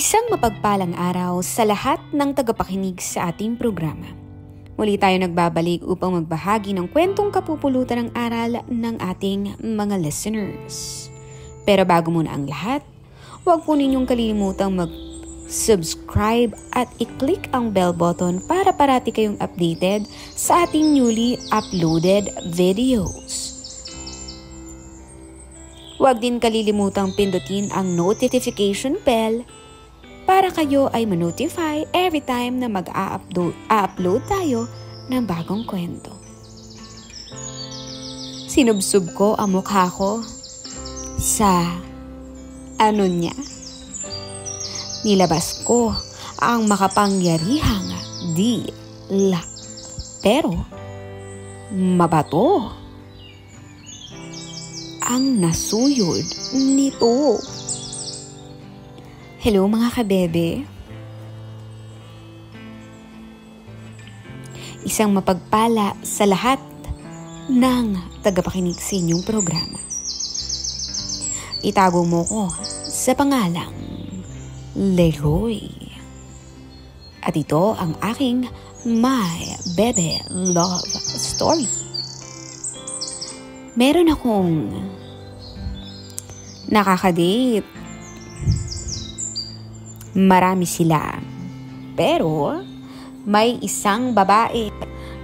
Isang mapagpalang araw sa lahat ng tagapakinig sa ating programa. Muli tayo nagbabalik upang magbahagi ng kwentong kapupulutan ng aral ng ating mga listeners. Pero bago muna ang lahat, huwag po ninyong kalilimutang mag-subscribe at i-click ang bell button para parati kayong updated sa ating newly uploaded videos. Huwag din kalilimutang pindutin ang notification bell para kayo ay ma-notify every time na mag-upload tayo ng bagong kwento. Sinubsob ko ang mukha ko sa niya. Nilabas ko ang makapangyarihang dila. Pero mabato ang nasuyod nito. Hello mga kabebe. Isang mapagpala sa lahat ng tagapakinig sa inyong programa. Itago mo ko sa pangalang Leroy. At ito ang aking My Bebe Love Story. Meron akong nakakadate. Marami sila. Pero may isang babae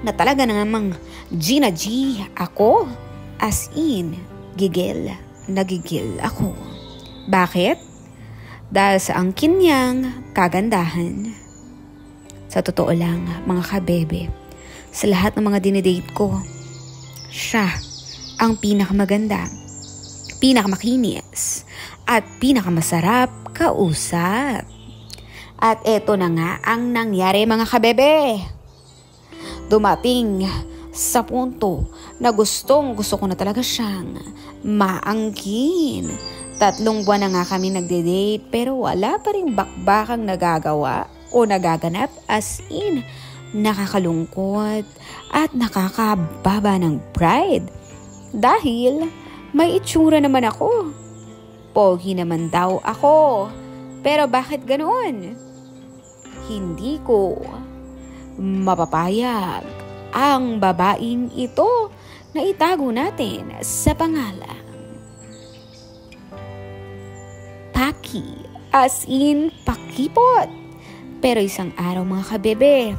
na talaga namang Gina G ako. As in, gigil ako. Bakit? Dahil sa angkin niyang kagandahan. Sa totoo lang, mga kabebe, sa lahat ng mga dinedate ko, siya ang pinakamaganda, pinakamakinis, at pinakamasarap kausap. At eto na nga ang nangyari mga kabebe. Dumating sa punto na gusto ko na talaga siyang maangkin. 3 buwan na nga kami nagde-date pero wala pa rin bakbakang nagagawa o nagaganap, as in nakakalungkot at nakakababa ng pride. Dahil may itsura naman ako. Pogi naman daw ako. Pero bakit ganoon? Hindi ko mapapayag ang babaeng ito na itago natin sa pangalan Paki, as in pakipot. Pero isang araw mga kabebe,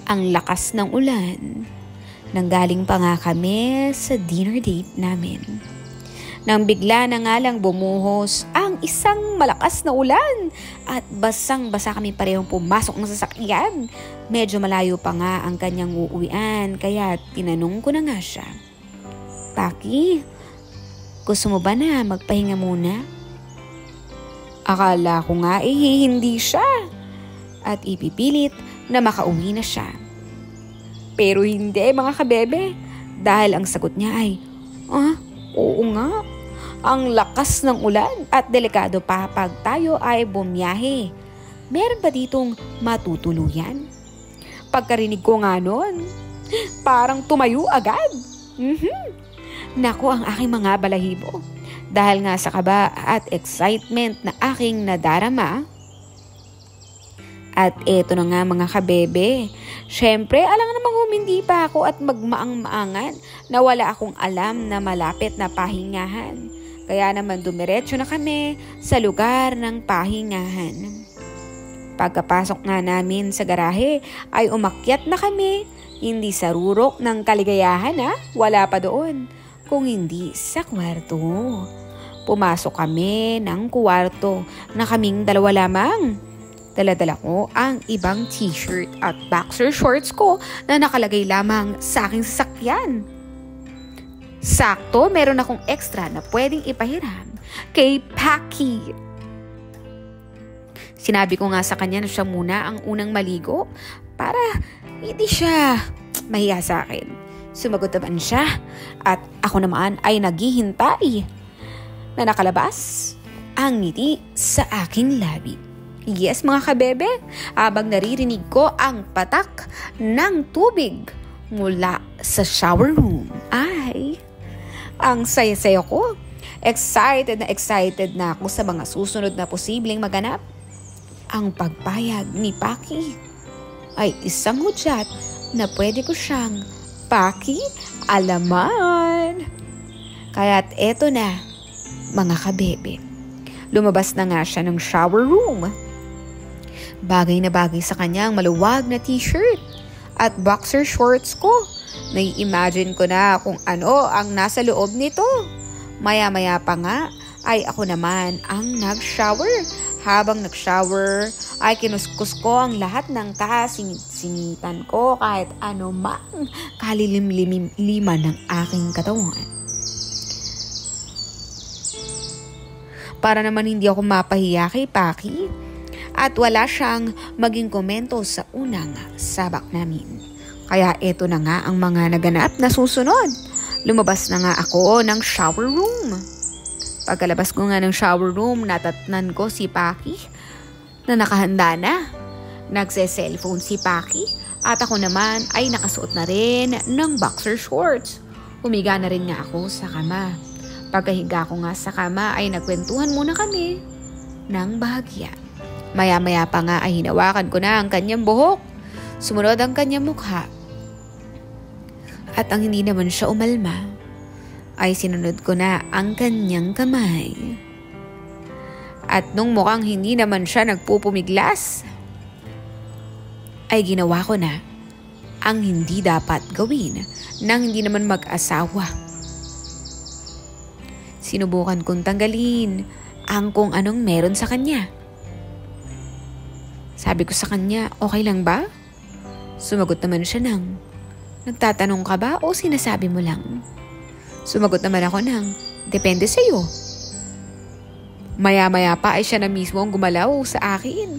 ang lakas ng ulan, nanggaling pa nga kami sa dinner date namin. Nang bigla na nga lang bumuhos ang isang malakas na ulan at basang-basa kami parehong pumasok ng sasakyan. Medyo malayo pa nga ang kanyang uuwian kaya tinanong ko na nga siya, Paki, gusto mo ba na magpahinga muna? Akala ko nga hindi siya at ipipilit na makauwi na siya. Pero hindi mga kabebe, dahil ang sagot niya ay, oo nga, ang lakas ng ulan at delikado pa pag tayo ay bumiyahe. Meron ba ditong matutuluyan? Pagkarinig ko nga nun, parang tumayo agad. Naku ang aking mga balahibo. Dahil nga sa kaba at excitement na aking nadarama. At eto na nga mga kabebe, syempre alam namang humindi pa ako at magmaang-maangan na wala akong alam na malapit na pahingahan. Kaya naman dumiretso na kami sa lugar ng pahingahan. Pagkapasok nga namin sa garahe ay umakyat na kami, hindi sa rurok ng kaligayahan wala pa doon, kung hindi sa kwarto. Pumasok kami ng kwarto na kaming 2 lamang. Dala-dala ko ang ibang t-shirt at boxer shorts ko na nakalagay lamang sa aking sasakyan. Sakto, meron akong extra na pwedeng ipahiram kay Paki. Sinabi ko nga sa kanya na siya muna ang unang maligo para hindi siya mahiya sa akin. Sumagot naman siya at ako naman ay naghihintay na nakalabas ang ngiti sa aking labi. Yes mga kabebe, habang naririnig ko ang patak ng tubig mula sa shower room ay ang saya-saya ko Excited na ako sa mga susunod na posibleng maganap. Ang pagpayag ni Paki ay isang hudyat na pwede ko siyang paki-alaman. Kaya't eto na, mga kabebe. Lumabas na nga siya ng shower room. Bagay na bagay sa kanya ang maluwag na t-shirt at boxer shorts ko. Nai-imagine ko na kung ano ang nasa loob nito. Maya-maya pa nga ay ako naman ang nag-shower. Habang nag-shower ay kinuskus ko ang lahat ng kasingitan ko kahit ano mang kalilim-liman ng aking katawan. Para naman hindi ako mapahiya kay Paki at wala siyang maging komento sa unang sabak namin. Kaya eto na nga ang mga naganap na susunod. Lumabas na nga ako ng shower room. Pagkalabas ko nga ng shower room, natatnan ko si Paki na nakahanda na. Nagse-cellphone si Paki at ako naman ay nakasuot na rin ng boxer shorts. Humiga na rin nga ako sa kama. Pagkahiga ko nga sa kama ay nagkwentuhan muna kami ng bahagya. Maya-maya pa nga ay hinawakan ko na ang kanyang buhok. Sumunod ang kanyang mukha. At ang hindi naman siya umalma, ay sinunod ko na ang kanyang kamay. At nung mukhang hindi naman siya nagpupumiglas, ay ginawa ko na ang hindi dapat gawin nang hindi naman mag-asawa. Sinubukan kong tanggalin ang kung anong meron sa kanya. Sabi ko sa kanya, okay lang ba? Sumagot naman siya ng, nagtatanong ka ba o sinasabi mo lang? Sumagot naman ako ng, depende sa'yo. Maya-maya pa ay siya na mismo ang gumalaw sa akin.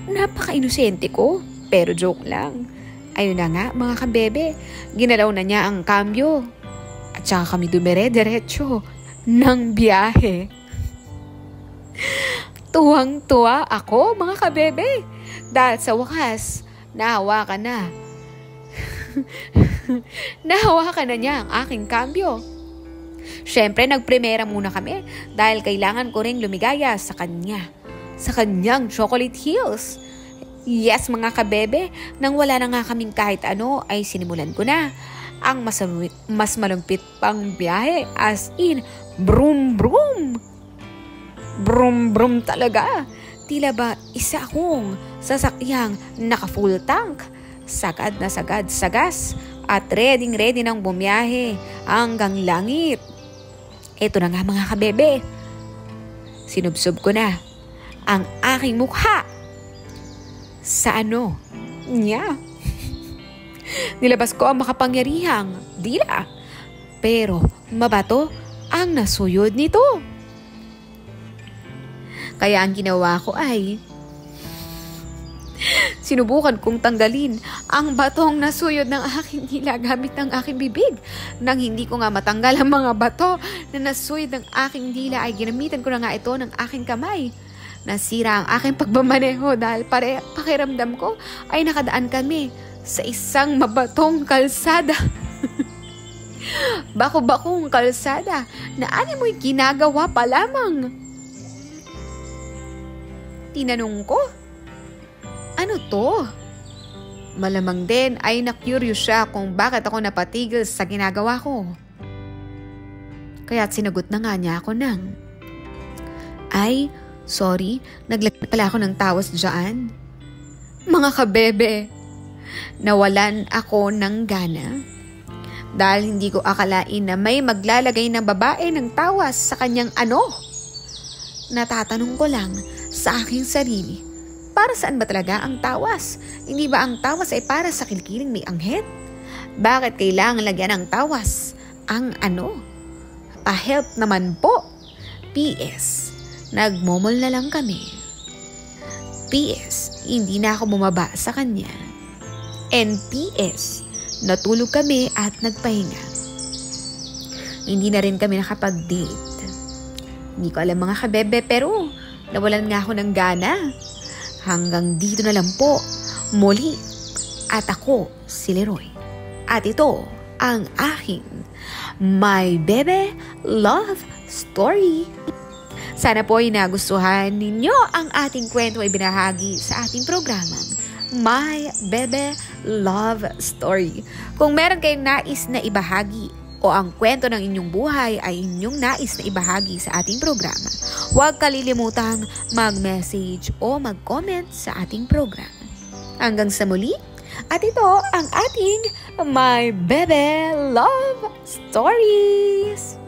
Napaka-inosente ko, pero joke lang. Ayun na nga mga kabebe, ginalaw na niya ang kambyo. At saka kami dumire-diretso ng biyahe. Tuwang-tuwa ako mga kabebe. Dahil sa wakas, nahawakan na. Nahawakan na niya ang aking kambyo. Siyempre, nagpremera muna kami dahil kailangan ko ring lumigaya sa kanya. Sa kanyang chocolate heels. Yes, mga kabebe, nang wala na nga kaming kahit ano, ay sinimulan ko na ang mas malumpit pang biyahe. As in, brum brum. Brum brum talaga. Tila ba isa akong sasakyang naka-full tank. Sagad na sagad sa gas at ready nang bumiyahe hanggang langit. Ito na nga mga kabebe. Sinubsob ko na ang aking mukha sa niya. Nilabas ko ang makapangyarihang dila. Pero mabato ang nasuyod nito. Kaya ang ginawa ko ay sinubukan kong tanggalin ang batong nasuyod ng aking dila gamit ng aking bibig. Nang hindi ko nga matanggal ang mga bato na nasuyod ng aking dila ay ginamitan ko na nga ito ng aking kamay. Nasira ang aking pagmamaneho dahil pakiramdam ko ay nakadaan kami sa isang mabatong kalsada. Bako-bakong kalsada na mo'y ginagawa pa lamang. Tinanong ko, ano to? Malamang din ay na-curious siya kung bakit ako napatigil sa ginagawa ko. Kaya't sinagot na nga niya ako ng, ay, sorry, naglagay pala ako ng tawas dyan. Mga kabebe, nawalan ako ng gana dahil hindi ko akalain na may maglalagay ng babae ng tawas sa kanyang Natatanong ko lang sa aking sarili, para saan ba talaga ang tawas? Hindi ba ang tawas ay para sa kilkiling may anghel? Bakit kailangan lagyan ng tawas? Ang Pa-help naman po. P.S. Nagmomol na lang kami. P.S. Hindi na ako bumaba sa kanya. And P.S. Natulog kami at nagpahinga. Hindi na rin kami nakapag-date. Hindi ko alam mga kabebe pero nawalan nga ako ng gana. Hanggang dito na lang po. Muli. At ako si Leroy. At ito ang aking My Bebe Love Story. Sana po ay nagustuhan ninyo ang ating kwento ay binahagi sa ating programang My Bebe Love Story. Kung meron kayong nais na ibahagi o ang kwento ng inyong buhay ay inyong nais na ibahagi sa ating programa, huwag kalilimutang mag-message o mag-comment sa ating programa. Hanggang sa muli, at ito ang ating My Bebe Love Stories!